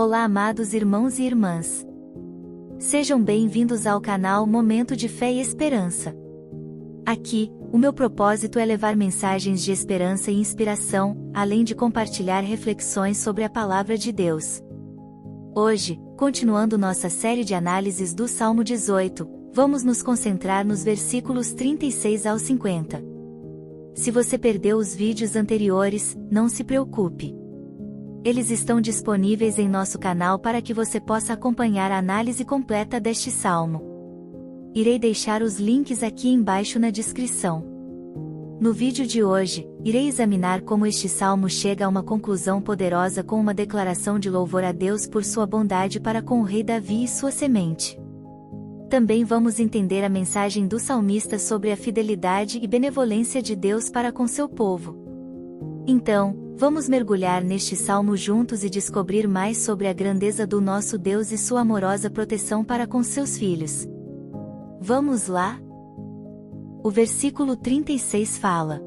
Olá, amados irmãos e irmãs. Sejam bem-vindos ao canal Momento de Fé e Esperança. Aqui, o meu propósito é levar mensagens de esperança e inspiração, além de compartilhar reflexões sobre a Palavra de Deus. Hoje, continuando nossa série de análises do Salmo 18, vamos nos concentrar nos versículos 36 ao 50. Se você perdeu os vídeos anteriores, não se preocupe. Eles estão disponíveis em nosso canal para que você possa acompanhar a análise completa deste salmo. Irei deixar os links aqui embaixo na descrição. No vídeo de hoje, irei examinar como este salmo chega a uma conclusão poderosa com uma declaração de louvor a Deus por sua bondade para com o rei Davi e sua semente. Também vamos entender a mensagem do salmista sobre a fidelidade e benevolência de Deus para com seu povo. Então, vamos mergulhar neste salmo juntos e descobrir mais sobre a grandeza do nosso Deus e sua amorosa proteção para com seus filhos. Vamos lá? O versículo 36 fala: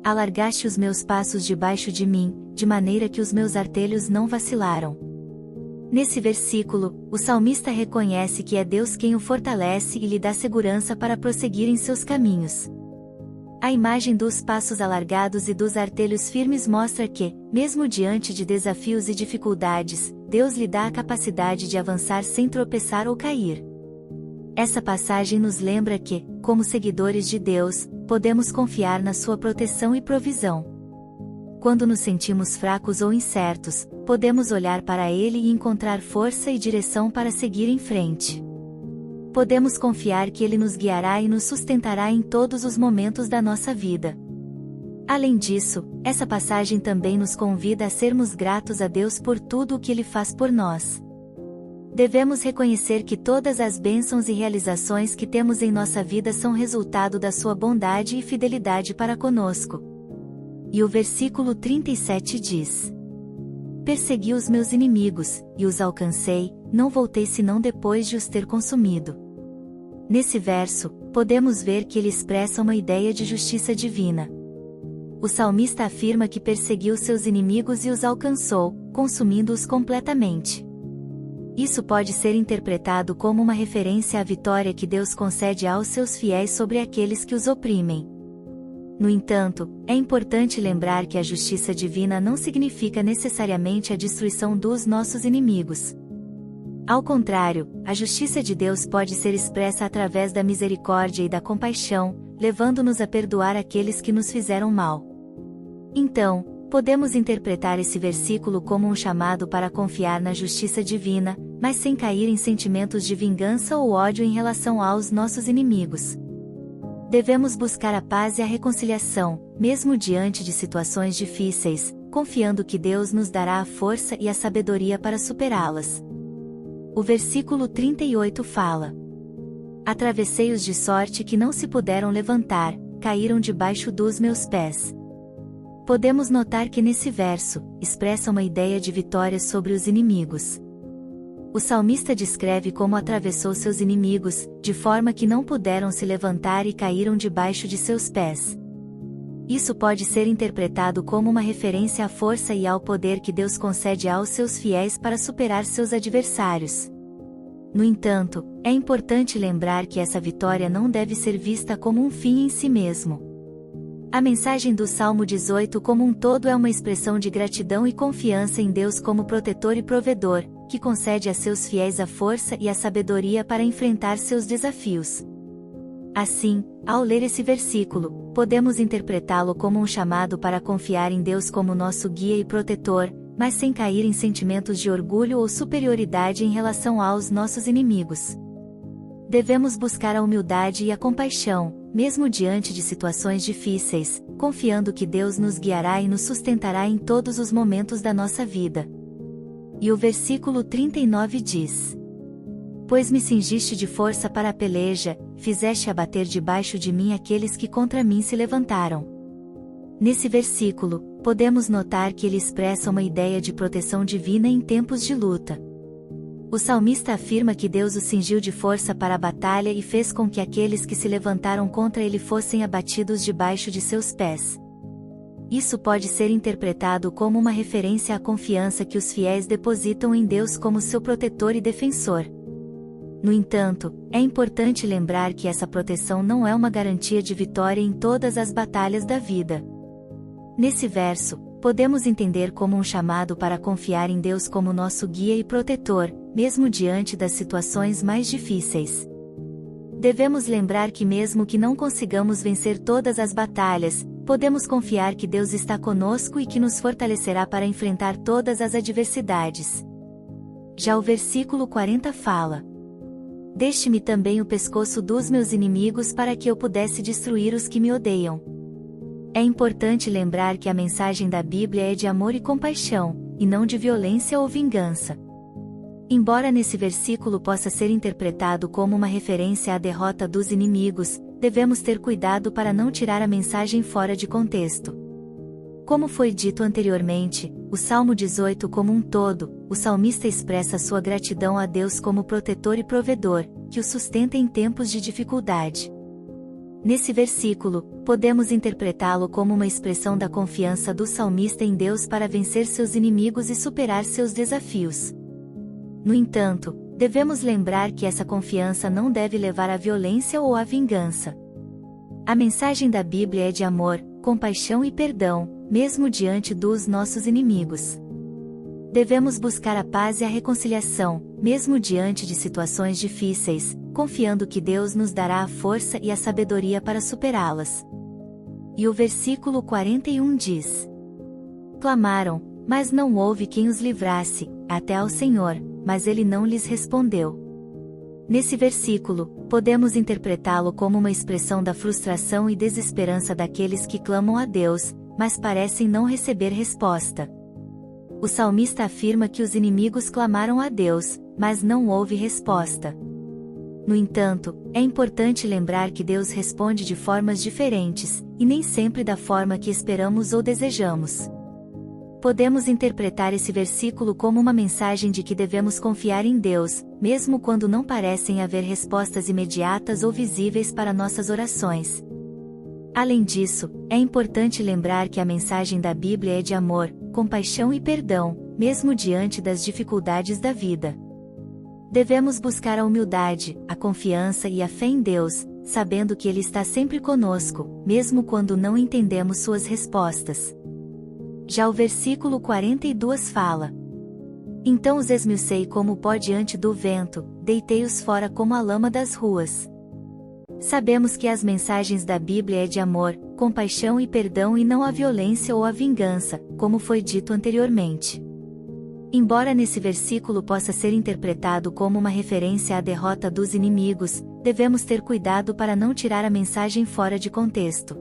Alargaste os meus passos debaixo de mim, de maneira que os meus artelhos não vacilaram. Nesse versículo, o salmista reconhece que é Deus quem o fortalece e lhe dá segurança para prosseguir em seus caminhos. A imagem dos passos alargados e dos artelhos firmes mostra que, mesmo diante de desafios e dificuldades, Deus lhe dá a capacidade de avançar sem tropeçar ou cair. Essa passagem nos lembra que, como seguidores de Deus, podemos confiar na sua proteção e provisão. Quando nos sentimos fracos ou incertos, podemos olhar para Ele e encontrar força e direção para seguir em frente. Podemos confiar que Ele nos guiará e nos sustentará em todos os momentos da nossa vida. Além disso, essa passagem também nos convida a sermos gratos a Deus por tudo o que Ele faz por nós. Devemos reconhecer que todas as bênçãos e realizações que temos em nossa vida são resultado da sua bondade e fidelidade para conosco. E o versículo 37 diz: Persegui os meus inimigos, e os alcancei, não voltei senão depois de os ter consumido. Nesse verso, podemos ver que ele expressa uma ideia de justiça divina. O salmista afirma que perseguiu seus inimigos e os alcançou, consumindo-os completamente. Isso pode ser interpretado como uma referência à vitória que Deus concede aos seus fiéis sobre aqueles que os oprimem. No entanto, é importante lembrar que a justiça divina não significa necessariamente a destruição dos nossos inimigos. Ao contrário, a justiça de Deus pode ser expressa através da misericórdia e da compaixão, levando-nos a perdoar aqueles que nos fizeram mal. Então, podemos interpretar esse versículo como um chamado para confiar na justiça divina, mas sem cair em sentimentos de vingança ou ódio em relação aos nossos inimigos. Devemos buscar a paz e a reconciliação, mesmo diante de situações difíceis, confiando que Deus nos dará a força e a sabedoria para superá-las. O versículo 38 fala: Atravessei-os de sorte que não se puderam levantar, caíram debaixo dos meus pés. Podemos notar que nesse verso, expressa uma ideia de vitória sobre os inimigos. O salmista descreve como atravessou seus inimigos, de forma que não puderam se levantar e caíram debaixo de seus pés. Isso pode ser interpretado como uma referência à força e ao poder que Deus concede aos seus fiéis para superar seus adversários. No entanto, é importante lembrar que essa vitória não deve ser vista como um fim em si mesmo. A mensagem do Salmo 18 como um todo é uma expressão de gratidão e confiança em Deus como protetor e provedor, que concede a seus fiéis a força e a sabedoria para enfrentar seus desafios. Assim, ao ler esse versículo, podemos interpretá-lo como um chamado para confiar em Deus como nosso guia e protetor, mas sem cair em sentimentos de orgulho ou superioridade em relação aos nossos inimigos. Devemos buscar a humildade e a compaixão, mesmo diante de situações difíceis, confiando que Deus nos guiará e nos sustentará em todos os momentos da nossa vida. E o versículo 39 diz: Pois me cingiste de força para a peleja, fizeste abater debaixo de mim aqueles que contra mim se levantaram. Nesse versículo, podemos notar que ele expressa uma ideia de proteção divina em tempos de luta. O salmista afirma que Deus o cingiu de força para a batalha e fez com que aqueles que se levantaram contra ele fossem abatidos debaixo de seus pés. isso pode ser interpretado como uma referência à confiança que os fiéis depositam em Deus como seu protetor e defensor. No entanto, é importante lembrar que essa proteção não é uma garantia de vitória em todas as batalhas da vida. Nesse verso, podemos entender como um chamado para confiar em Deus como nosso guia e protetor, mesmo diante das situações mais difíceis. Devemos lembrar que mesmo que não consigamos vencer todas as batalhas, podemos confiar que Deus está conosco e que nos fortalecerá para enfrentar todas as adversidades. Já o versículo 40 fala: Deixe-me também o pescoço dos meus inimigos para que eu pudesse destruir os que me odeiam. É importante lembrar que a mensagem da Bíblia é de amor e compaixão, e não de violência ou vingança. Embora nesse versículo possa ser interpretado como uma referência à derrota dos inimigos, devemos ter cuidado para não tirar a mensagem fora de contexto. Como foi dito anteriormente, o Salmo 18 como um todo, o salmista expressa sua gratidão a Deus como protetor e provedor, que o sustenta em tempos de dificuldade. Nesse versículo, podemos interpretá-lo como uma expressão da confiança do salmista em Deus para vencer seus inimigos e superar seus desafios. No entanto, devemos lembrar que essa confiança não deve levar à violência ou à vingança. A mensagem da Bíblia é de amor, compaixão e perdão, mesmo diante dos nossos inimigos. Devemos buscar a paz e a reconciliação, mesmo diante de situações difíceis, confiando que Deus nos dará a força e a sabedoria para superá-las. E o versículo 41 diz: Clamaram, mas não houve quem os livrasse, até ao Senhor, mas ele não lhes respondeu. Nesse versículo, podemos interpretá-lo como uma expressão da frustração e desesperança daqueles que clamam a Deus, mas parecem não receber resposta. O salmista afirma que os inimigos clamaram a Deus, mas não houve resposta. No entanto, é importante lembrar que Deus responde de formas diferentes, e nem sempre da forma que esperamos ou desejamos. Podemos interpretar esse versículo como uma mensagem de que devemos confiar em Deus, mesmo quando não parecem haver respostas imediatas ou visíveis para nossas orações. Além disso, é importante lembrar que a mensagem da Bíblia é de amor, compaixão e perdão, mesmo diante das dificuldades da vida. Devemos buscar a humildade, a confiança e a fé em Deus, sabendo que Ele está sempre conosco, mesmo quando não entendemos suas respostas. Já o versículo 42 fala: Então os esmiucei como o pó diante do vento, deitei-os fora como a lama das ruas. Sabemos que as mensagens da Bíblia é de amor, compaixão e perdão e não a violência ou a vingança, como foi dito anteriormente. Embora nesse versículo possa ser interpretado como uma referência à derrota dos inimigos, devemos ter cuidado para não tirar a mensagem fora de contexto.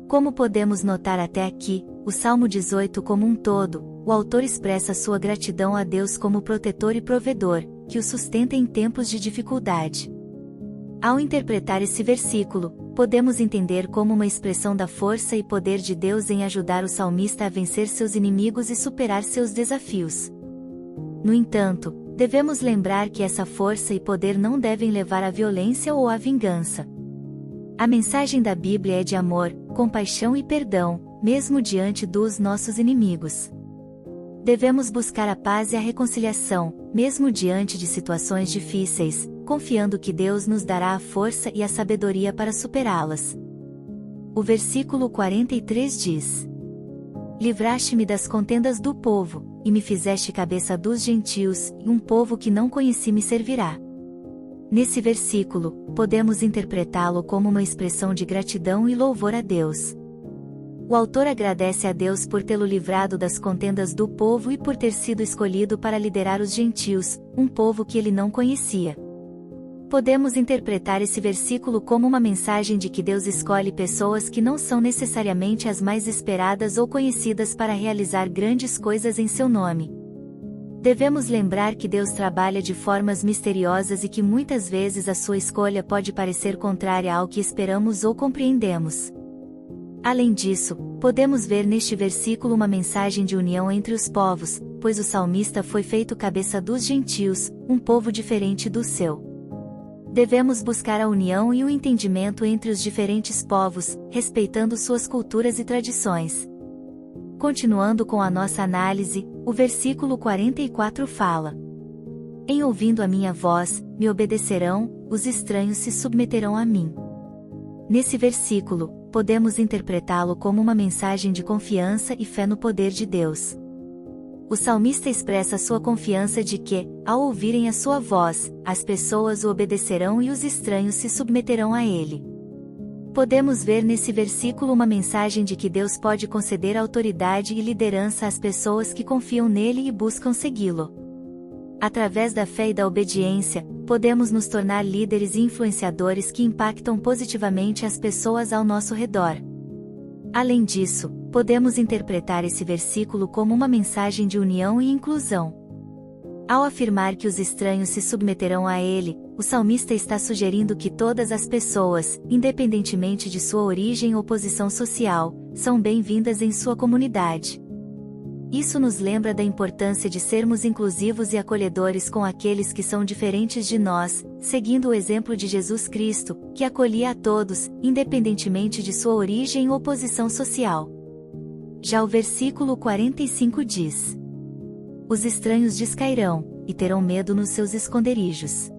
Como podemos notar até aqui, o Salmo 18 como um todo, o autor expressa sua gratidão a Deus como protetor e provedor, que o sustenta em tempos de dificuldade. Ao interpretar esse versículo, podemos entender como uma expressão da força e poder de Deus em ajudar o salmista a vencer seus inimigos e superar seus desafios. No entanto, devemos lembrar que essa força e poder não devem levar à violência ou à vingança. A mensagem da Bíblia é de amor, compaixão e perdão, mesmo diante dos nossos inimigos. Devemos buscar a paz e a reconciliação, mesmo diante de situações difíceis, confiando que Deus nos dará a força e a sabedoria para superá-las. O versículo 43 diz: Livraste-me das contendas do povo, e me fizeste cabeça dos gentios, e um povo que não conheci me servirá. Nesse versículo, podemos interpretá-lo como uma expressão de gratidão e louvor a Deus. O autor agradece a Deus por tê-lo livrado das contendas do povo e por ter sido escolhido para liderar os gentios, um povo que ele não conhecia. Podemos interpretar esse versículo como uma mensagem de que Deus escolhe pessoas que não são necessariamente as mais esperadas ou conhecidas para realizar grandes coisas em seu nome. Devemos lembrar que Deus trabalha de formas misteriosas e que muitas vezes a sua escolha pode parecer contrária ao que esperamos ou compreendemos. Além disso, podemos ver neste versículo uma mensagem de união entre os povos, pois o salmista foi feito cabeça dos gentios, um povo diferente do seu. Devemos buscar a união e o entendimento entre os diferentes povos, respeitando suas culturas e tradições. Continuando com a nossa análise, o versículo 44 fala: Em ouvindo a minha voz, me obedecerão, os estranhos se submeterão a mim. Nesse versículo, podemos interpretá-lo como uma mensagem de confiança e fé no poder de Deus. O salmista expressa sua confiança de que, ao ouvirem a sua voz, as pessoas o obedecerão e os estranhos se submeterão a ele. Podemos ver nesse versículo uma mensagem de que Deus pode conceder autoridade e liderança às pessoas que confiam nele e buscam segui-lo. Através da fé e da obediência, podemos nos tornar líderes e influenciadores que impactam positivamente as pessoas ao nosso redor. Além disso, podemos interpretar esse versículo como uma mensagem de união e inclusão. Ao afirmar que os estranhos se submeterão a ele, o salmista está sugerindo que todas as pessoas, independentemente de sua origem ou posição social, são bem-vindas em sua comunidade. Isso nos lembra da importância de sermos inclusivos e acolhedores com aqueles que são diferentes de nós, seguindo o exemplo de Jesus Cristo, que acolhia a todos, independentemente de sua origem ou posição social. Já o versículo 45 diz: Os estranhos descairão, e terão medo nos seus esconderijos.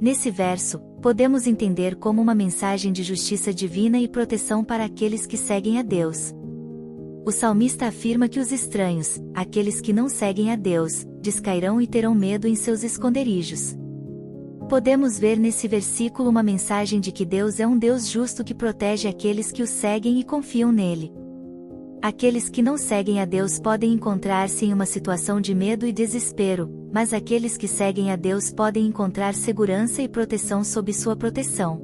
Nesse verso, podemos entender como uma mensagem de justiça divina e proteção para aqueles que seguem a Deus. O salmista afirma que os estranhos, aqueles que não seguem a Deus, descairão e terão medo em seus esconderijos. Podemos ver nesse versículo uma mensagem de que Deus é um Deus justo que protege aqueles que o seguem e confiam nele. Aqueles que não seguem a Deus podem encontrar-se em uma situação de medo e desespero, mas aqueles que seguem a Deus podem encontrar segurança e proteção sob sua proteção.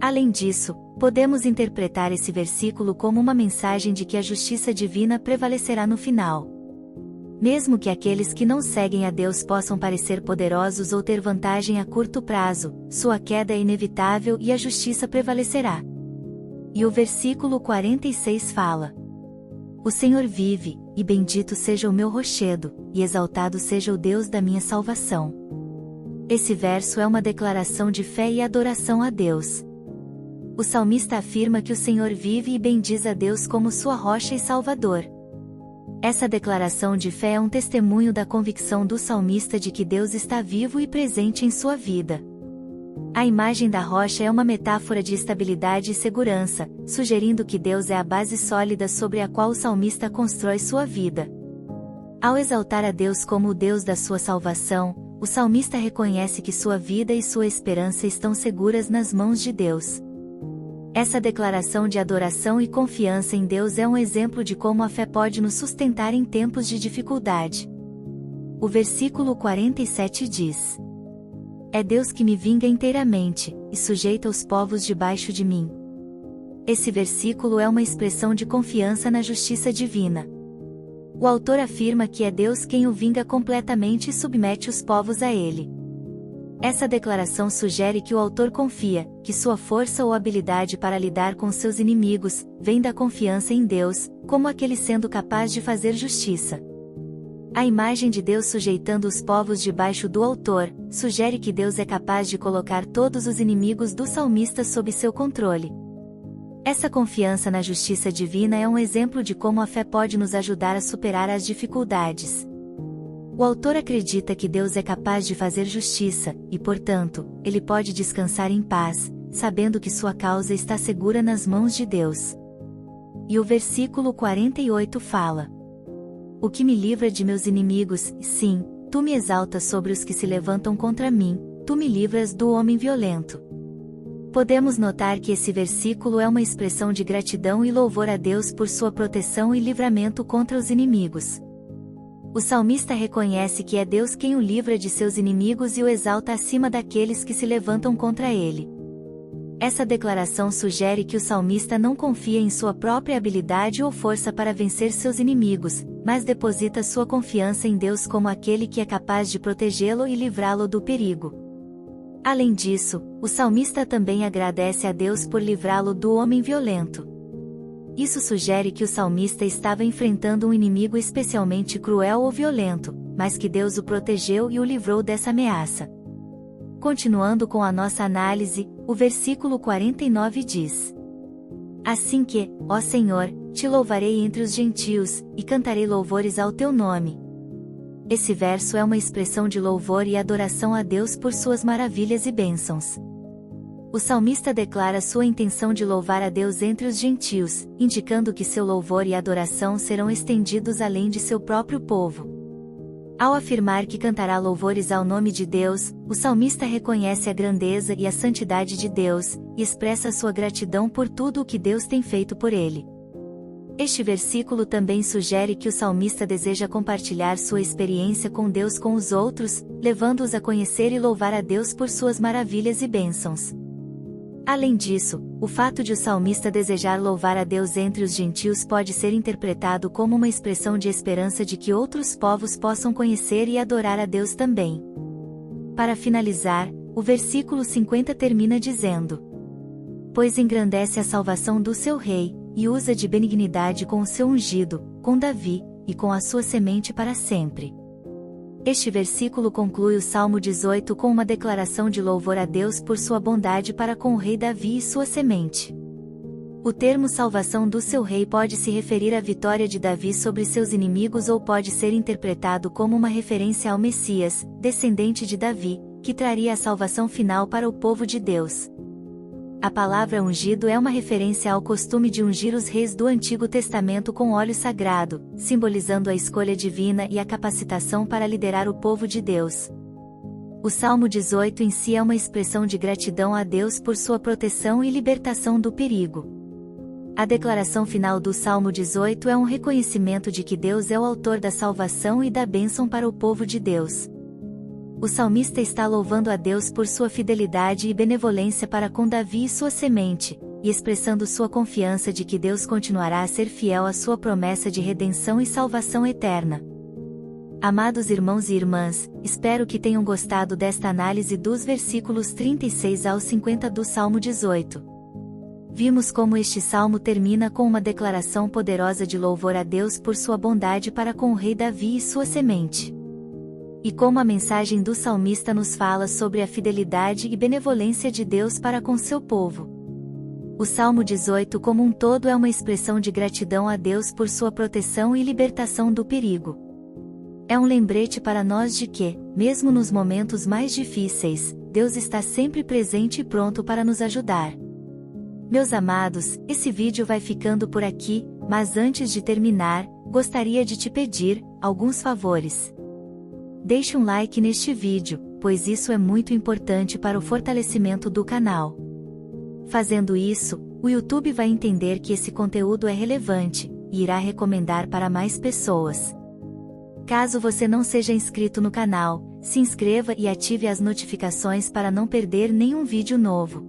Além disso, podemos interpretar esse versículo como uma mensagem de que a justiça divina prevalecerá no final. Mesmo que aqueles que não seguem a Deus possam parecer poderosos ou ter vantagem a curto prazo, sua queda é inevitável e a justiça prevalecerá. E o versículo 46 fala: O Senhor vive, e bendito seja o meu rochedo, e exaltado seja o Deus da minha salvação. Esse verso é uma declaração de fé e adoração a Deus. O salmista afirma que o Senhor vive e bendiz a Deus como sua rocha e salvador. Essa declaração de fé é um testemunho da convicção do salmista de que Deus está vivo e presente em sua vida. A imagem da rocha é uma metáfora de estabilidade e segurança, sugerindo que Deus é a base sólida sobre a qual o salmista constrói sua vida. Ao exaltar a Deus como o Deus da sua salvação, o salmista reconhece que sua vida e sua esperança estão seguras nas mãos de Deus. Essa declaração de adoração e confiança em Deus é um exemplo de como a fé pode nos sustentar em tempos de dificuldade. O versículo 47 diz: É Deus que me vinga inteiramente, e sujeita os povos debaixo de mim. Esse versículo é uma expressão de confiança na justiça divina. O autor afirma que é Deus quem o vinga completamente e submete os povos a ele. Essa declaração sugere que o autor confia, que sua força ou habilidade para lidar com seus inimigos, vem da confiança em Deus, como aquele sendo capaz de fazer justiça. A imagem de Deus sujeitando os povos debaixo do autor, sugere que Deus é capaz de colocar todos os inimigos do salmista sob seu controle. Essa confiança na justiça divina é um exemplo de como a fé pode nos ajudar a superar as dificuldades. O autor acredita que Deus é capaz de fazer justiça, e portanto, ele pode descansar em paz, sabendo que sua causa está segura nas mãos de Deus. E o versículo 48 fala: O que me livra de meus inimigos, sim, tu me exaltas sobre os que se levantam contra mim, tu me livras do homem violento. Podemos notar que esse versículo é uma expressão de gratidão e louvor a Deus por sua proteção e livramento contra os inimigos. O salmista reconhece que é Deus quem o livra de seus inimigos e o exalta acima daqueles que se levantam contra ele. Essa declaração sugere que o salmista não confia em sua própria habilidade ou força para vencer seus inimigos, mas deposita sua confiança em Deus como aquele que é capaz de protegê-lo e livrá-lo do perigo. Além disso, o salmista também agradece a Deus por livrá-lo do homem violento. Isso sugere que o salmista estava enfrentando um inimigo especialmente cruel ou violento, mas que Deus o protegeu e o livrou dessa ameaça. Continuando com a nossa análise, o versículo 49 diz: Assim que, ó Senhor, te louvarei entre os gentios, e cantarei louvores ao teu nome. Esse verso é uma expressão de louvor e adoração a Deus por suas maravilhas e bênçãos. O salmista declara sua intenção de louvar a Deus entre os gentios, indicando que seu louvor e adoração serão estendidos além de seu próprio povo. Ao afirmar que cantará louvores ao nome de Deus, o salmista reconhece a grandeza e a santidade de Deus, e expressa sua gratidão por tudo o que Deus tem feito por ele. Este versículo também sugere que o salmista deseja compartilhar sua experiência com Deus com os outros, levando-os a conhecer e louvar a Deus por suas maravilhas e bênçãos. Além disso, o fato de o salmista desejar louvar a Deus entre os gentios pode ser interpretado como uma expressão de esperança de que outros povos possam conhecer e adorar a Deus também. Para finalizar, o versículo 50 termina dizendo: Pois engrandece a salvação do seu rei, e usa de benignidade com o seu ungido, com Davi, e com a sua semente para sempre. Este versículo conclui o Salmo 18 com uma declaração de louvor a Deus por sua bondade para com o rei Davi e sua semente. O termo salvação do seu rei pode se referir à vitória de Davi sobre seus inimigos ou pode ser interpretado como uma referência ao Messias, descendente de Davi, que traria a salvação final para o povo de Deus. A palavra ungido é uma referência ao costume de ungir os reis do Antigo Testamento com óleo sagrado, simbolizando a escolha divina e a capacitação para liderar o povo de Deus. O Salmo 18 em si é uma expressão de gratidão a Deus por sua proteção e libertação do perigo. A declaração final do Salmo 18 é um reconhecimento de que Deus é o autor da salvação e da bênção para o povo de Deus. O salmista está louvando a Deus por sua fidelidade e benevolência para com Davi e sua semente, e expressando sua confiança de que Deus continuará a ser fiel à sua promessa de redenção e salvação eterna. Amados irmãos e irmãs, espero que tenham gostado desta análise dos versículos 36 ao 50 do Salmo 18. Vimos como este salmo termina com uma declaração poderosa de louvor a Deus por sua bondade para com o rei Davi e sua semente. E como a mensagem do salmista nos fala sobre a fidelidade e benevolência de Deus para com seu povo. O Salmo 18 como um todo é uma expressão de gratidão a Deus por sua proteção e libertação do perigo. É um lembrete para nós de que, mesmo nos momentos mais difíceis, Deus está sempre presente e pronto para nos ajudar. Meus amados, esse vídeo vai ficando por aqui, mas antes de terminar, gostaria de te pedir alguns favores. Deixe um like neste vídeo, pois isso é muito importante para o fortalecimento do canal. Fazendo isso, o YouTube vai entender que esse conteúdo é relevante, e irá recomendar para mais pessoas. Caso você não seja inscrito no canal, se inscreva e ative as notificações para não perder nenhum vídeo novo.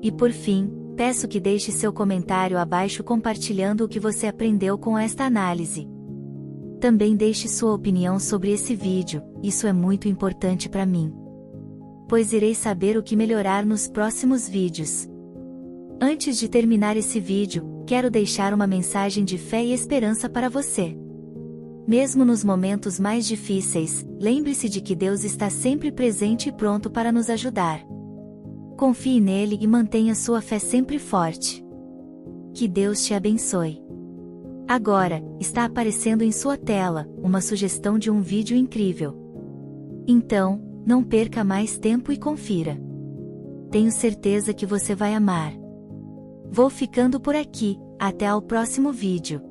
E por fim, peço que deixe seu comentário abaixo compartilhando o que você aprendeu com esta análise. Também deixe sua opinião sobre esse vídeo, isso é muito importante para mim. Pois irei saber o que melhorar nos próximos vídeos. Antes de terminar esse vídeo, quero deixar uma mensagem de fé e esperança para você. Mesmo nos momentos mais difíceis, lembre-se de que Deus está sempre presente e pronto para nos ajudar. Confie nele e mantenha sua fé sempre forte. Que Deus te abençoe. Agora, está aparecendo em sua tela uma sugestão de um vídeo incrível. Então, não perca mais tempo e confira. Tenho certeza que você vai amar. Vou ficando por aqui, até ao próximo vídeo.